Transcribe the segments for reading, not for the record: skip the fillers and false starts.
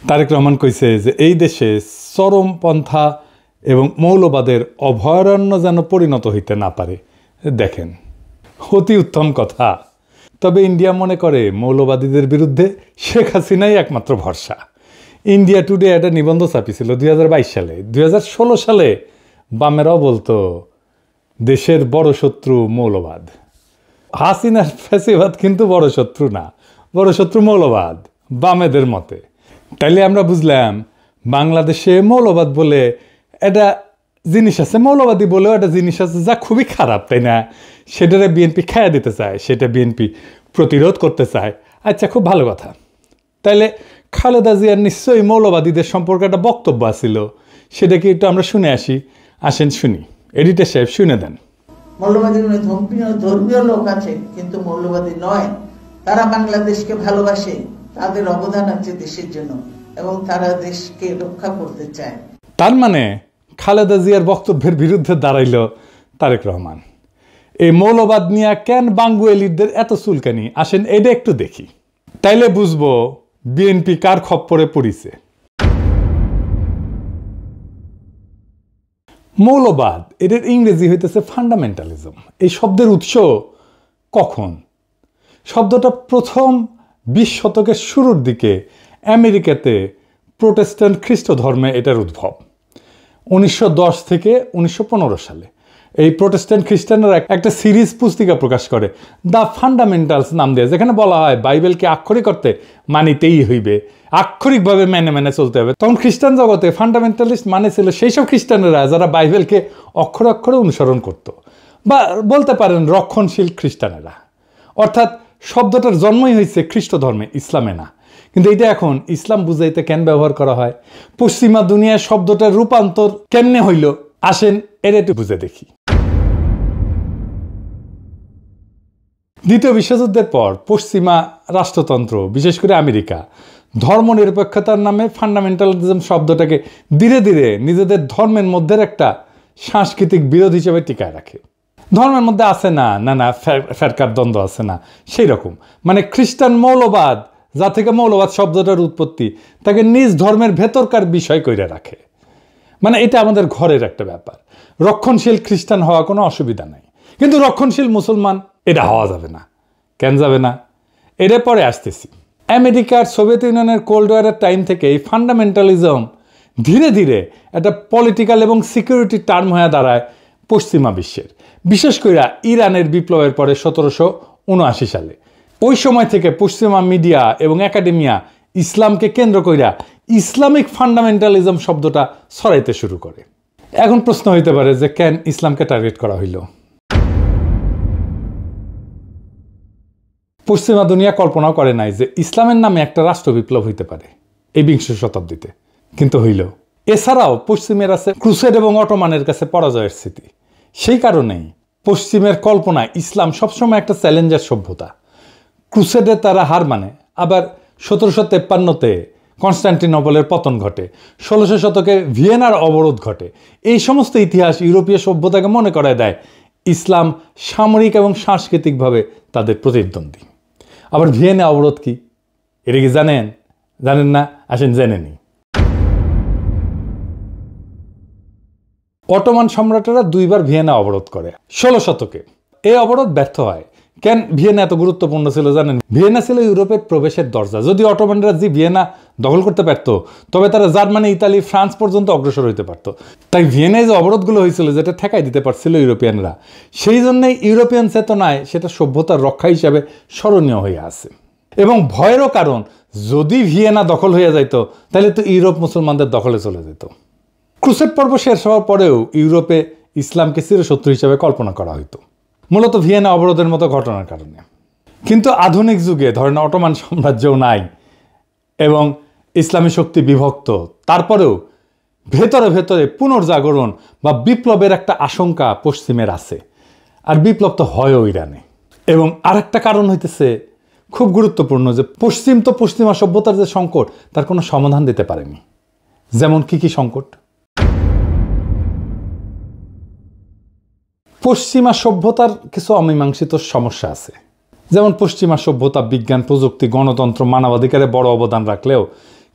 তারেক রহমান কইছে যে এই দেশে চরমপন্থা এবং মৌলবাদের অভয়ারণ্য যেন পরিণত হইতে না পারে। দেখেন, অতি উত্তম কথা। তবে ইন্ডিয়া মনে করে মৌলবাদীদের বিরুদ্ধে শেখ হাসিনাই একমাত্র ভরসা। ইন্ডিয়া টুডে একটা নিবন্ধ ছাপিয়েছিল 2022 সালে। 2016 সালে বামেরাও বলতো দেশের বড় শত্রু মৌলবাদ। হাসিনার ফ্যাসিবাদ কিন্তু বড় শত্রু না, বড় শত্রু মৌলবাদ বামেদের মতে। তাইলে আমরা বুঝলাম বাংলাদেশে মৌলবাদ বলে একটা জিনিস আছে, মৌলবাদী বলেও একটা জিনিস আছে যা খুবই খারাপ, তাই না? সেটারে বিএনপি খাইয়া দিতে চায়, সেটা বিএনপি প্রতিরোধ করতে চায়। আচ্ছা, খুব ভালো কথা। তাইলে খালেদা জিয়ার নিশ্চয়ই মৌলবাদীদের সম্পর্কে একটা বক্তব্য আছিল, সেটা কি একটু আমরা শুনে আসি? আসেন শুনি, এডিটর সাহেব শুনে দেন। মৌলবাদী ধর্মীয় লোক আছে কিন্তু মৌলবাদী নয়, তারা বাংলাদেশকে ভালোবাসে, তাদের অবদান আছে দেশের জন্য এবং তারা দেশকে রক্ষা করতে চায়। তার মানে খালেদা জিয়ার বক্তব্যের বিরুদ্ধে দাঁড়াইল তারেক রহমান। এই মৌলবাদ নিয়ে কেন বাঙ্গুয়েলিদের এত চুলকানি? আসেন এটা একটু দেখি, তাইলে বুঝবো বিএনপি কার খপ্পরে পড়িছে। মৌলবাদ এটার ইংরেজি হইতেছে ফান্ডামেন্টালিজম। এই শব্দের উৎস কখন? শব্দটা প্রথম 20 শতকের শুরুর দিকে আমেরিকাতে প্রোটেস্ট্যান্ট খ্রিস্ট ধর্মে এটার উদ্ভব। 1910 থেকে 1915 সালে এই প্রোটেস্ট্যান্ট খ্রিস্টানরা একটা সিরিজ পুস্তিকা প্রকাশ করে, দ্য ফান্ডামেন্টালস নাম দিয়ে, যেখানে বলা হয় বাইবেলকে আক্ষরিক অর্থে মানিতেই হইবে, আক্ষরিকভাবে মেনে মেনে চলতে হবে। তখন খ্রিস্টান জগতে ফান্ডামেন্টালিস্ট মানে ছিল সেই সব খ্রিস্টানেরা যারা বাইবেলকে অক্ষরে অক্ষরে অনুসরণ করত, বা বলতে পারেন রক্ষণশীল খ্রিস্টানেরা। অর্থাৎ শব্দটার জন্মই হয়েছে খ্রিস্ট ধর্মে, ইসলামে না। কিন্তু এটা এখন ইসলাম বুঝাইতে কেন ব্যবহার করা হয়? পশ্চিমা দুনিয়ার শব্দটার রূপান্তর কেমনে হইল? আসেন এর একটু বুঝে দেখি। দ্বিতীয় বিশ্বযুদ্ধের পর পশ্চিমা রাষ্ট্রতন্ত্র, বিশেষ করে আমেরিকা, ধর্মনিরপেক্ষতার নামে ফান্ডামেন্টালিজম শব্দটাকে ধীরে ধীরে নিজেদের ধর্মের মধ্যে একটা সাংস্কৃতিক বিরোধ হিসেবে টিকায় রাখে। ধর্মের মধ্যে আছে না না ফেরকার দ্বন্দ্ব আছে না, সেই রকম। মানে খ্রিস্টান মৌলবাদ, যা থেকে মৌলবাদ শব্দটার উৎপত্তি, তাকে নিজ ধর্মের ভেতরকার বিষয় কইরা রাখে। মানে এটা আমাদের ঘরের একটা ব্যাপার। রক্ষণশীল খ্রিস্টান হওয়া কোনো অসুবিধা নাই, কিন্তু রক্ষণশীল মুসলমান এটা হওয়া যাবে না। কেন যাবে না? এর পরে আসতেছি। আমেরিকার সোভিয়েত ইউনিয়নের কোল্ড ওয়ারের টাইম থেকে এই ফান্ডামেন্টালিজম ধীরে ধীরে একটা পলিটিক্যাল এবং সিকিউরিটি টার্ম হয়ে দাঁড়ায় পশ্চিমা বিশ্বের, বিশেষ করে ইরানের বিপ্লবের পরে 1779 সালে। ওই সময় থেকে পশ্চিমা মিডিয়া এবং একাডেমিয়া ইসলামকে কেন্দ্র কইরা ইসলামিক ফান্ডামেন্টালিজম শব্দটা ছড়াইতে শুরু করে। এখন প্রশ্ন হইতে পারে যে কেন ইসলামকে টার্গেট করা হইল? পশ্চিমা দুনিয়া কল্পনাও করে নাই যে ইসলামের নামে একটা রাষ্ট্র বিপ্লব হইতে পারে এই 20 শতাব্দীতে, কিন্তু হইল। এছাড়াও পশ্চিমের আছে ক্রুসেড এবং অটোমানের কাছে পরাজয়ের স্মৃতি। সেই কারণেই পশ্চিমের কল্পনায় ইসলাম সবসময় একটা চ্যালেঞ্জার সভ্যতা। ক্রুসেডে তারা হার মানে, আবার 1753-তে কনস্টান্টিনোপলের পতন ঘটে, 1600 শতকে ভিয়েনার অবরোধ ঘটে। এই সমস্ত ইতিহাস ইউরোপীয় সভ্যতাকে মনে করায় দেয় ইসলাম সামরিক এবং সাংস্কৃতিকভাবে তাদের প্রতিদ্বন্দ্বী। আবার ভিয়েনা অবরোধ কি, এটা কি জানেন? জানেন না? আসেন জেনে নিই। অটোমান সম্রাটেরা 2বার ভিয়েনা অবরোধ করে 16 শতকে। এই অবরোধ ব্যর্থ হয়। কেন ভিয়েনা এত গুরুত্বপূর্ণ ছিল জানেন? ভিয়েনা ছিল ইউরোপের প্রবেশের দরজা। যদি অটোমানরা যে ভিয়েনা দখল করতে পারত, তবে তারা জার্মানি, ইতালি, ফ্রান্স পর্যন্ত অগ্রসর হইতে পারত। তাই ভিয়েনায় যে অবরোধগুলো হয়েছিল, যেটা ঠেকাই দিতে পারছিল ইউরোপিয়ানরা, সেই জন্যই ইউরোপিয়ান চেতনায় সেটা সভ্যতার রক্ষা হিসাবে স্মরণীয় হয়ে আছে। এবং ভয়েরও কারণ, যদি ভিয়েনা দখল হয়ে যাইত তাহলে তো ইউরোপ মুসলমানদের দখলে চলে যেত। ক্রুসেড পর্ব শেষ হওয়ার পরেও ইউরোপে ইসলামকে চিরশত্রু হিসাবে কল্পনা করা হইতো, মূলত ভিয়েনা অবরোধের মতো ঘটনার কারণে। কিন্তু আধুনিক যুগে ধরেন অটোমান সাম্রাজ্যও নাই এবং ইসলামী শক্তি বিভক্ত, তারপরেও ভেতরে ভেতরে পুনর্জাগরণ বা বিপ্লবের একটা আশঙ্কা পশ্চিমের আছে। আর বিপ্লব তো হয়ও ইরানে। এবং আরেকটা কারণ হইতেছে খুব গুরুত্বপূর্ণ, যে পশ্চিম তো পশ্চিমা সভ্যতার যে সংকট, তার কোনো সমাধান দিতে পারেনি। যেমন কি সংকট? পশ্চিমা সভ্যতার কিছু অমীমাংসিত সমস্যা আছে। যেমন পশ্চিমা সভ্যতা বিজ্ঞান, প্রযুক্তি, গণতন্ত্র, মানবাধিকারে বড় অবদান রাখলেও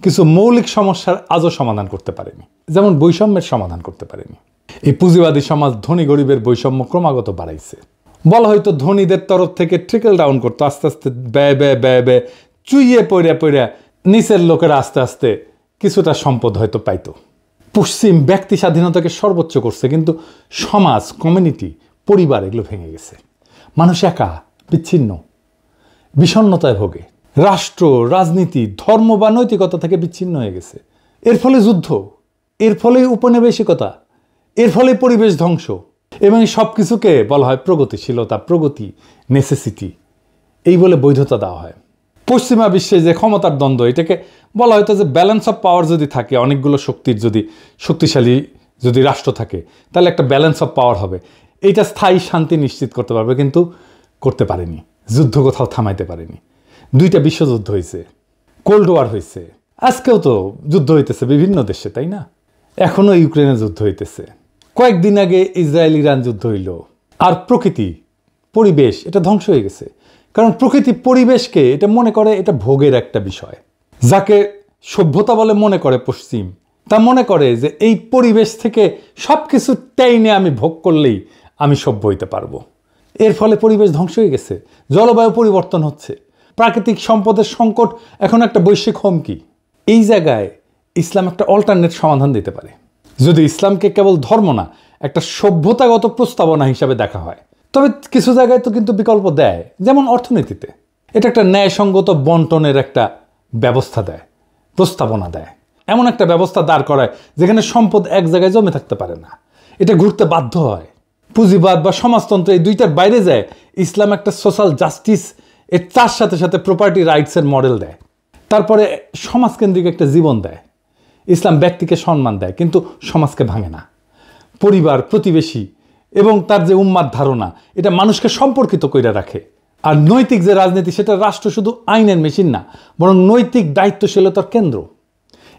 কিছু মৌলিক সমস্যার আজও সমাধান করতে পারেনি, যেমন বৈষম্যের সমাধান করতে পারেনি। এই পুঁজিবাদী সমাজ ধনী গরিবের বৈষম্য ক্রমাগত বাড়াইছে। বলা হয়তো ধনীদের তরফ থেকে ট্রিকল ডাউন করতো, আস্তে আস্তে ব্যয় ব্যয় ব্যয় ব্যয় চুইয়ে পড়ে নিচের লোকেরা আস্তে আস্তে কিছুটা সম্পদ হয়তো পাইতো। পশ্চিম ব্যক্তি স্বাধীনতাকে সর্বোচ্চ করছে, কিন্তু সমাজ, কমিউনিটি, পরিবার এগুলো ভেঙে গেছে। মানুষ একা, বিচ্ছিন্ন, বিষণ্ণতায় ভোগে। রাষ্ট্র, রাজনীতি, ধর্ম বা নৈতিকতা থেকে বিচ্ছিন্ন হয়ে গেছে। এর ফলে যুদ্ধ, এর ফলে উপনিবেশিকতা, এর ফলে পরিবেশ ধ্বংস, এবং সব কিছুকে বলা হয় প্রগতিশীলতা, প্রগতি, নেসেসিটি, এই বলে বৈধতা দেওয়া হয়। পশ্চিমা বিশ্বে যে ক্ষমতার দ্বন্দ্ব, এটাকে বলা হয়তো যে ব্যালেন্স অফ পাওয়ার যদি থাকে, অনেকগুলো শক্তির যদি শক্তিশালী যদি রাষ্ট্র থাকে, তাহলে একটা ব্যালেন্স অফ পাওয়ার হবে, এইটা স্থায়ী শান্তি নিশ্চিত করতে পারবে, কিন্তু করতে পারেনি। যুদ্ধ কোথাও থামাইতে পারেনি। 2টা বিশ্বযুদ্ধ হয়েছে, কোল্ড ওয়ার হয়েছে, আজকেও তো যুদ্ধ হইতেছে বিভিন্ন দেশে, তাই না? এখনো ইউক্রেনে যুদ্ধ হইতেছে, কয়েকদিন আগে ইসরায়েল ইরান যুদ্ধ হইল। আর প্রকৃতি, পরিবেশ এটা ধ্বংস হয়ে গেছে, কারণ প্রকৃতি পরিবেশকে এটা মনে করে এটা ভোগের একটা বিষয়। যাকে সভ্যতা বলে মনে করে পশ্চিম, তা মনে করে যে এই পরিবেশ থেকে সব কিছু টাইনে আমি ভোগ করলেই আমি সভ্য হইতে পারবো। এর ফলে পরিবেশ ধ্বংস হয়ে গেছে, জলবায়ু পরিবর্তন হচ্ছে, প্রাকৃতিক সম্পদের সংকট এখন একটা বৈশ্বিক হুমকি। এই জায়গায় ইসলাম একটা অল্টারনেট সমাধান দিতে পারে, যদি ইসলামকে কেবল ধর্ম না, একটা সভ্যতাগত প্রস্তাবনা হিসাবে দেখা হয়। তবে কিছু জায়গায় তো কিন্তু বিকল্প দেয়, যেমন অর্থনীতিতে এটা একটা ন্যায়সঙ্গত বন্টনের একটা ব্যবস্থা দেয়, প্রস্তাবনা দেয়, এমন একটা ব্যবস্থা দাঁড় করায় যেখানে সম্পদ এক জায়গায় জমে থাকতে পারে না, এটা ঘুরতে বাধ্য হয়। পুঁজিবাদ বা সমাজতন্ত্র এই দুইটার বাইরে যায় ইসলাম একটা সোশ্যাল জাস্টিস, এর তার সাথে সাথে প্রপার্টি রাইটসের মডেল দেয়, তারপরে সমাজকেন্দ্রিক একটা জীবন দেয়। ইসলাম ব্যক্তিকে সম্মান দেয়, কিন্তু সমাজকে ভাঙে না। পরিবার, প্রতিবেশী এবং তার যে উম্মাদ ধারণা, এটা মানুষকে সম্পর্কিত করে রাখে। আর নৈতিক যে রাজনীতি, সেটা রাষ্ট্র শুধু আইনের মেশিন না, বরং নৈতিক দায়িত্বশীলতার কেন্দ্র।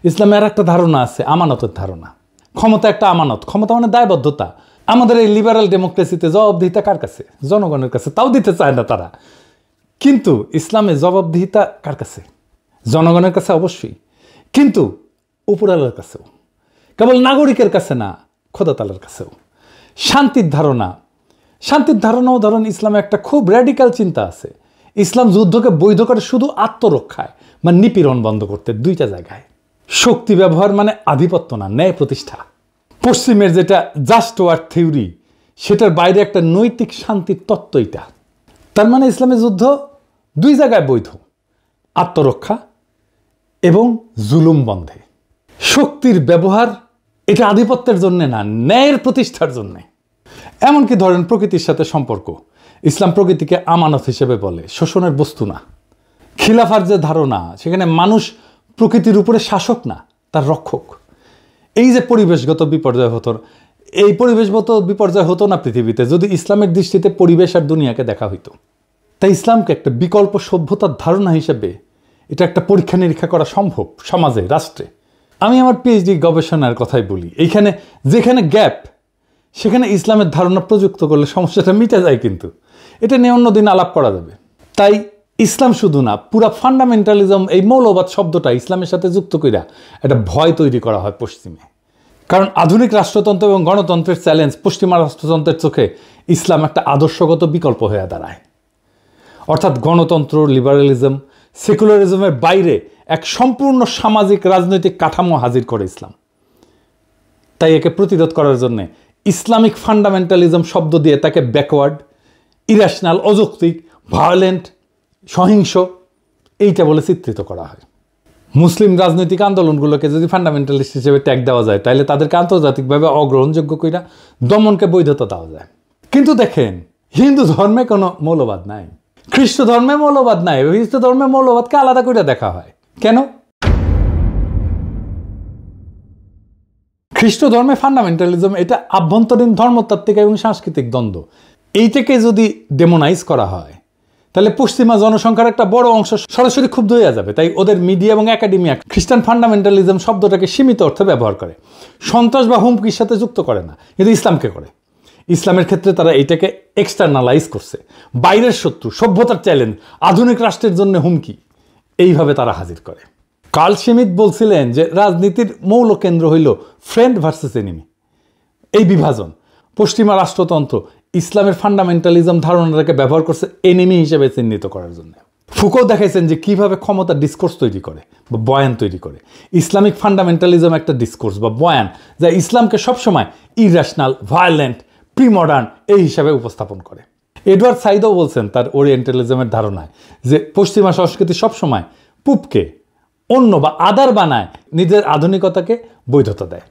ইসলামের একটা ধারণা আছে, আমানতের ধারণা। ক্ষমতা একটা আমানত, ক্ষমতা মানে দায়বদ্ধতা। আমাদের এই লিবারাল ডেমোক্রেসিতে জবাবদিহিতা কার কাছে? জনগণের কাছে, তাও দিতে চায় না তারা। কিন্তু ইসলামে জবাবদিহিতা কার কাছে? জনগণের কাছে অবশ্যই, কিন্তু উপরালার কাছেও, কেবল নাগরিকের কাছে না, খোদা তাআলার কাছেও। শান্তির ধারণাও ধরেন ইসলামে একটা খুব র্যাডিক্যাল চিন্তা আছে। ইসলাম যুদ্ধকে বৈধ করে শুধু আত্মরক্ষায়, মানে নিপীড়ন বন্ধ করতে 2টা জায়গায়। শক্তি ব্যবহার মানে আধিপত্য না, ন্যায় প্রতিষ্ঠা। পশ্চিমের যেটা জাস্ট ওয়ার থিওরি, সেটার বাইরে একটা নৈতিক শান্তির তত্ত্ব এটা। তার মানে ইসলামের যুদ্ধ 2 জায়গায় বৈধ, আত্মরক্ষা এবং জুলুম বন্ধে। শক্তির ব্যবহার এটা আধিপত্যের জন্য না, ন্যায়ের প্রতিষ্ঠার জন্য। এমনকি ধরেন প্রকৃতির সাথে সম্পর্ক, ইসলাম প্রকৃতিকে আমানত হিসেবে বলে, শোষণের বস্তু না। খিলাফার যে ধারণা, সেখানে মানুষ প্রকৃতির উপরে শাসক না, তার রক্ষক। এই যে পরিবেশগত বিপর্যয় হতো, এই পরিবেশগত বিপর্যয় হতো না পৃথিবীতে যদি ইসলামের দৃষ্টিতে পরিবেশ আর দুনিয়াকে দেখা হইতো। তাই ইসলামকে একটা বিকল্প সভ্যতার ধারণা হিসেবে এটা একটা পরীক্ষা নিরীক্ষা করা সম্ভব সমাজে, রাষ্ট্রে। আমি আমার পিএইচডি গবেষণার কথাই বলি, এইখানে যেখানে গ্যাপ, সেখানে ইসলামের ধারণা প্রযুক্ত করলে সমস্যাটা মিটে যায়, কিন্তু এটা নিয়ে অন্যদিন আলাপ করা যাবে। তাই ইসলাম শুধু না, পুরা ফান্ডামেন্টালিজম, এই মৌলবাদ শব্দটা ইসলামের সাথে যুক্ত কইরা একটা ভয় তৈরি করা হয় পশ্চিমে। কারণ আধুনিক রাষ্ট্রতন্ত্র এবং গণতন্ত্রের চ্যালেঞ্জ পশ্চিমা রাষ্ট্রতন্ত্রের চোখে ইসলাম একটা আদর্শগত বিকল্প হয়ে দাঁড়ায়। অর্থাৎ গণতন্ত্র, লিবারালিজম, সেকুলারিজমের বাইরে এক সম্পূর্ণ সামাজিক রাজনৈতিক কাঠামো হাজির করে ইসলাম। তাই একে প্রতিরোধ করার জন্য ইসলামিক ফান্ডামেন্টালিজম শব্দ দিয়ে তাকে ব্যাকওয়ার্ড, ইরেশনাল, অযৌক্তিক, ভায়োলেন্ট, সহিংস এইটা বলে চিত্রিত করা হয়। মুসলিম রাজনৈতিক আন্দোলনগুলোকে যদি ফান্ডামেন্টালিস্ট হিসেবে ট্যাগ দেওয়া যায়, তাহলে তাদেরকে আন্তর্জাতিকভাবে অগ্রহণযোগ্য কইরা দমনকে বৈধতা দেওয়া যায়। কিন্তু দেখেন, হিন্দু ধর্মে কোনো মৌলবাদ নাই, খ্রিস্ট ধর্মে মৌলবাদ নাই, হিন্দু ধর্মে মৌলবাদকে আলাদা করে দেখা হয়। কেন? খ্রিস্ট ধর্মে ফান্ডামেন্টালিজম এটা আভ্যন্তরীণ ধর্মতাত্ত্বিক এবং সাংস্কৃতিক দ্বন্দ্ব, এইটাকে যদি ডেমোনাইজ করা হয়, তাহলে পশ্চিমা জনসংখ্যার একটা বড় অংশ সরাসরি ক্ষুব্ধ হয়ে যাবে। তাই ওদের মিডিয়া এবং একাডেমিয়া খ্রিস্টান ফান্ডামেন্টালিজম শব্দটাকে সীমিত অর্থে ব্যবহার করে, সন্ত্রাস বা হুমকির সাথে যুক্ত করে না, কিন্তু ইসলামকে করে। ইসলামের ক্ষেত্রে তারা এইটাকে এক্সটার্নালাইজ করছে, বাইরের শত্রু, সভ্যতার চ্যালেঞ্জ, আধুনিক রাষ্ট্রের জন্য হুমকি, এইভাবে তারা হাজির করে। কার্ল শিমিট বলছিলেন যে রাজনীতির মৌল কেন্দ্র হইল ফ্রেন্ড ভার্সেস এনিমি, এই বিভাজন। পশ্চিমা রাষ্ট্রতন্ত্র ইসলামের ফান্ডামেন্টালিজম ধারণাটাকে ব্যবহার করছে এনিমি হিসেবে চিহ্নিত করার জন্য। ফুকো দেখাইছেন যে কিভাবে ক্ষমতা ডিসকোর্স তৈরি করে বা বয়ান তৈরি করে। ইসলামিক ফান্ডামেন্টালিজম একটা ডিসকোর্স বা বয়ান যা ইসলামকে সবসময় ইরেশনাল, ভায়োলেন্ট, প্রিমডার্ন এই হিসাবে উপস্থাপন করে। এডওয়ার্ড সাইদও বলছেন তার ওরিয়েন্টালিজমের ধারণায় যে পশ্চিমা সংস্কৃতি সবসময় পূবকে অন্য বা আদার বানায়, নিজের আধুনিকতাকে বৈধতা দেয়।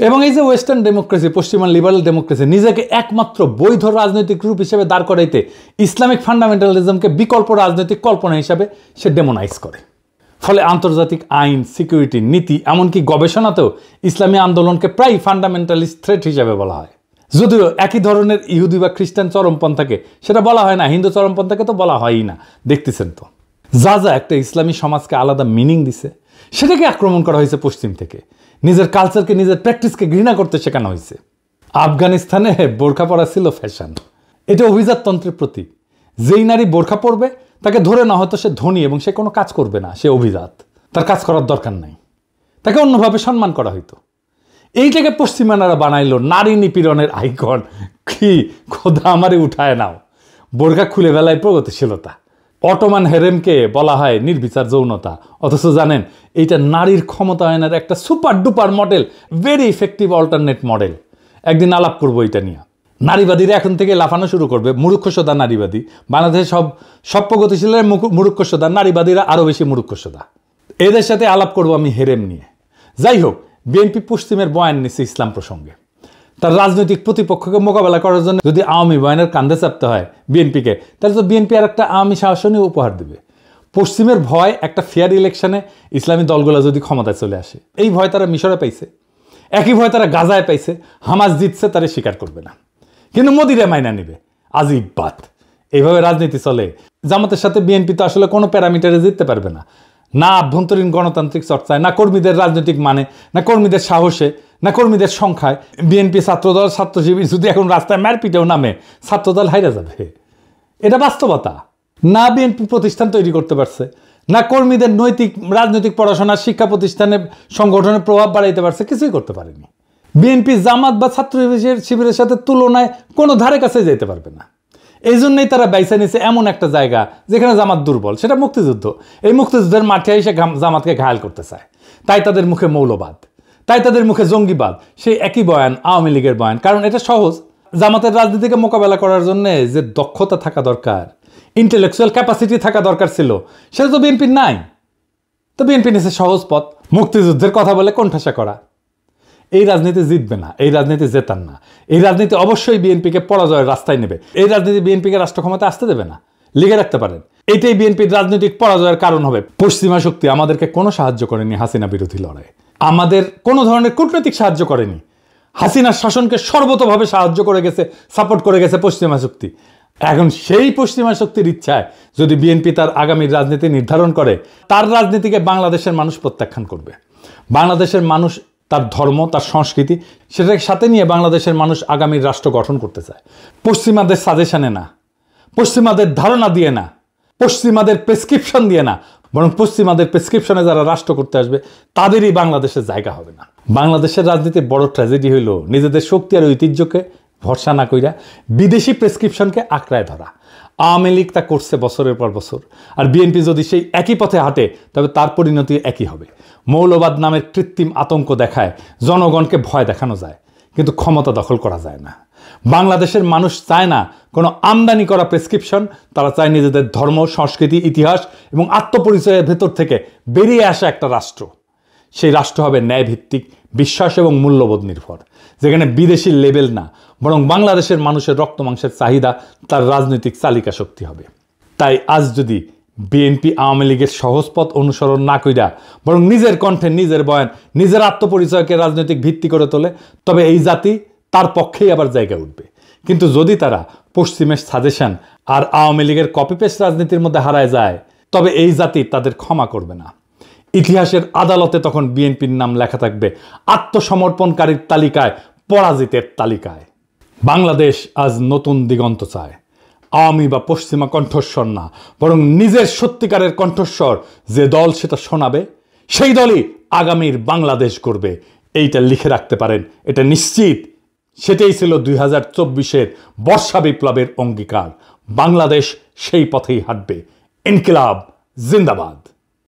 এবং এই যে ওয়েস্টার্ন ডেমোক্রেসি, পশ্চিমা লিবারাল ডেমোক্রেসি নিজেকে একমাত্র বৈধ রাজনৈতিক রূপ হিসেবে দাঁড় করাইতে ইসলামিক ফান্ডামেন্টালিজমকে বিকল্প রাজনৈতিক কল্পনা হিসাবে সে ডেমোনাইজ করে। ফলে আন্তর্জাতিক আইন, সিকিউরিটি, নীতি, এমনকি গবেষণাতেও ইসলামী আন্দোলনকে প্রায় ফান্ডামেন্টালিস্ট থ্রেট হিসাবে বলা হয়। যদিও একই ধরনের ইহুদি বা খ্রিস্টান চরমপন্থাকে সেটা বলা হয় না, হিন্দু চরমপন্থাকে তো বলা হয়ই না। দেখতেছেন তো, যা যা একটা ইসলামী সমাজকে আলাদা মিনিং দিছে সেটাকে আক্রমণ করা হয়েছে পশ্চিম থেকে। নিজের কালচারকে, নিজের প্র্যাকটিসকে ঘৃণা করতে শেখানো হয়েছে। আফগানিস্তানে বোরখা পরা ছিল ফ্যাশন, এটা অভিজাততন্ত্রের প্রতীক। যেই নারী বোরখা পরবে তাকে ধরে না হয়তো সে ধনী এবং সে কোনো কাজ করবে না, সে অভিজাত, তার কাজ করার দরকার নাই, তাকে অন্যভাবে সম্মান করা হইতো। এইটাকে পশ্চিমানারা বানাইলো নারী নিপীড়নের আইকন। কি খোদা আমারে উঠায় নাও। বোরখা খুলে ফেলায় প্রগতিশীলতা। অটোমান হেরেমকে বলা হয় নির্বিচার যৌনতা, অথচ জানেন এইটা নারীর ক্ষমতায়নের একটা super duper model, very effective alternate model. একদিন আলাপ করবো এটা নিয়ে। নারীবাদীরা এখন থেকে লাফানো শুরু করবে, মূর্খসোদা নারীবাদী। বাংলাদেশে সব প্রগতিশীলের মূর্খসোদা, নারীবাদীরা আরও বেশি মূর্খসোদা। এদের সাথে আলাপ করবো আমি হেরেম নিয়ে। যাই হোক, বিএনপি পশ্চিমের বয়ান নিচ্ছে ইসলাম প্রসঙ্গে। তার রাজনৈতিক প্রতিপক্ষকে মোকাবেলা করার জন্য যদি আওয়ামী বয়ানের কান্দে চাপতে হয় বিএনপিকে, তাহলে তো বিএনপি আর একটা আওয়ামী শাসনই উপহার দেবে। পশ্চিমের ভয় একটা ফেয়ার ইলেকশনে ইসলামী দলগুলো যদি ক্ষমতায় চলে আসে, এই ভয় তারা মিশরে পাইছে, একই ভয় তারা গাজায় পাইছে। হামাস জিতছে, তারা স্বীকার করবে না, কিন্তু মোদিরা মাইনা নিবে। আজিব বাত। এইভাবে রাজনীতি চলে। জামাতের সাথে বিএনপি তো আসলে কোনো প্যারামিটারে জিততে পারবে না, না আভ্যন্তরীণ গণতান্ত্রিক চর্চায়, না কর্মীদের রাজনৈতিক মানে, না কর্মীদের সাহসে, না কর্মীদের সংখ্যায়। বিএনপি ছাত্রদল, ছাত্র শিবির যদি এখন রাস্তায় মারপিটেও নামে, ছাত্রদল হাইরা যাবে। এটা বাস্তবতা। না বিএনপি প্রতিষ্ঠান তৈরি করতে পারছে, না কর্মীদের নৈতিক রাজনৈতিক পড়াশোনা, শিক্ষা প্রতিষ্ঠানে সংগঠনের প্রভাব বাড়াইতে পারছে, কিছুই করতে পারেনি। বিএনপি জামাত বা ছাত্র শিবিরের সাথে তুলনায় কোনো ধারে কাছে যেতে পারবে না। এই জন্যই তারা বাইসা নিছে এমন একটা জায়গা যেখানে জামাত দুর্বল, সেটা মুক্তিযুদ্ধ। এই মুক্তিযুদ্ধের মাঠে এসে জামাতকে ঘায়াল করতে চায়। তাই তাদের মুখে মৌলবাদ, তাই তাদের মুখে জঙ্গিবাদ। সেই একই বয়ান আওয়ামী লীগের বয়ান, কারণ এটা সহজ। জামাতের রাজনীতিকে মোকাবেলা করার জন্য যে দক্ষতা থাকা দরকার, ইন্টেলেকচুয়াল ক্যাপাসিটি থাকা দরকার ছিল, সেটা তো বিএনপির নাই। তো বিএনপি নিছে সহজ পথ, মুক্তিযুদ্ধের কথা বলে কোণঠাসা করা। এই রাজনীতি জিতবে না, এই রাজনীতি জেতান না। এই রাজনীতি অবশ্যই বিএনপিকে পরাজয়ের রাস্তায় নেবে। এই রাজনীতি বিএনপিকে রাষ্ট্র ক্ষমতা আসতে দেবে না, লিখে রাখতে পারেন। এইটাই বিএনপির রাজনৈতিক পরাজয়ের কারণ হবে। পশ্চিমা শক্তি আমাদেরকে কোনো সাহায্য করেনি হাসিনা বিরোধী লড়াইয়ে, আমাদের কোনো ধরনের কূটনৈতিক সাহায্য করেনি। হাসিনার শাসনকে সর্বতভাবে সাহায্য করে গেছে, সাপোর্ট করে গেছে পশ্চিমা শক্তি। এখন সেই পশ্চিমা শক্তির ইচ্ছায় যদি বিএনপি তার আগামী রাজনীতি নির্ধারণ করে, তার রাজনীতিকে বাংলাদেশের মানুষ প্রত্যাখ্যান করবে। বাংলাদেশের মানুষ তার ধর্ম, তার সংস্কৃতি, সেটাকে সাথে নিয়ে বাংলাদেশের মানুষ আগামীর রাষ্ট্র গঠন করতে চায়। পশ্চিমাদের সাজেশনে না, পশ্চিমাদের ধারণা দিয়ে না, পশ্চিমাদের প্রেসক্রিপশন দিয়ে না, বরং পশ্চিমাদের প্রেসক্রিপশনে যারা রাষ্ট্র করতে আসবে তাদেরই বাংলাদেশের জায়গা হবে না। বাংলাদেশের রাজনীতির বড় ট্র্যাজেডি হইল নিজেদের শক্তি আর ঐতিহ্যকে ভরসা না কইরা বিদেশি প্রেসক্রিপশনকে আঁকড়ায় ধরা। আওয়ামী লীগ তা করছে বছরের পর বছর, আর বিএনপি যদি সেই একই পথে হাঁটে তবে তার পরিণতি একই হবে। মৌলবাদ নামের কৃত্রিম আতঙ্ক দেখায় জনগণকে ভয় দেখানো যায়, কিন্তু ক্ষমতা দখল করা যায় না। বাংলাদেশের মানুষ চায় না কোনো আমদানি করা প্রেসক্রিপশন, তারা চায় নিজেদের ধর্ম, সংস্কৃতি, ইতিহাস এবং আত্মপরিচয়ের ভেতর থেকে বেরিয়ে আসা একটা রাষ্ট্র। সেই রাষ্ট্র হবে ন্যায়ভিত্তিক, বিশ্বাস এবং মূল্যবোধ নির্ভর, যেখানে বিদেশি লেভেল না, বরং বাংলাদেশের মানুষের রক্ত মাংসের চাহিদা তার রাজনৈতিক চালিকা শক্তি হবে। তাই আজ যদি বিএনপি আওয়ামী লীগের সহজ পথ অনুসরণ না কইরা বরং নিজের কণ্ঠে, নিজের বয়ান, নিজের আত্মপরিচয়কে রাজনৈতিক ভিত্তি করে তোলে, তবে এই জাতি তার পক্ষেই আবার জায়গা উঠবে। কিন্তু যদি তারা পশ্চিমের সাজেশন আর আওয়ামী লীগের কপি পেস্ট রাজনীতির মধ্যে হারায় যায়, তবে এই জাতি তাদের ক্ষমা করবে না। ইতিহাসের আদালতে তখন বিএনপির নাম লেখা থাকবে আত্মসমর্পণকারীর তালিকায়, পরাজিতের তালিকায়। বাংলাদেশ আজ নতুন দিগন্ত চায়। আওয়ামী বা পশ্চিমা কণ্ঠস্বর না, বরং নিজের সত্যিকারের কণ্ঠস্বর যে দল সেটা শোনাবে, সেই দলই আগামীর বাংলাদেশ করবে, এইটা লিখে রাখতে পারেন, এটা নিশ্চিত। সেটাই ছিল 2024-এর বর্ষা বিপ্লবের অঙ্গীকার। বাংলাদেশ সেই পথেই হাঁটবে। ইনকিলাব জিন্দাবাদ।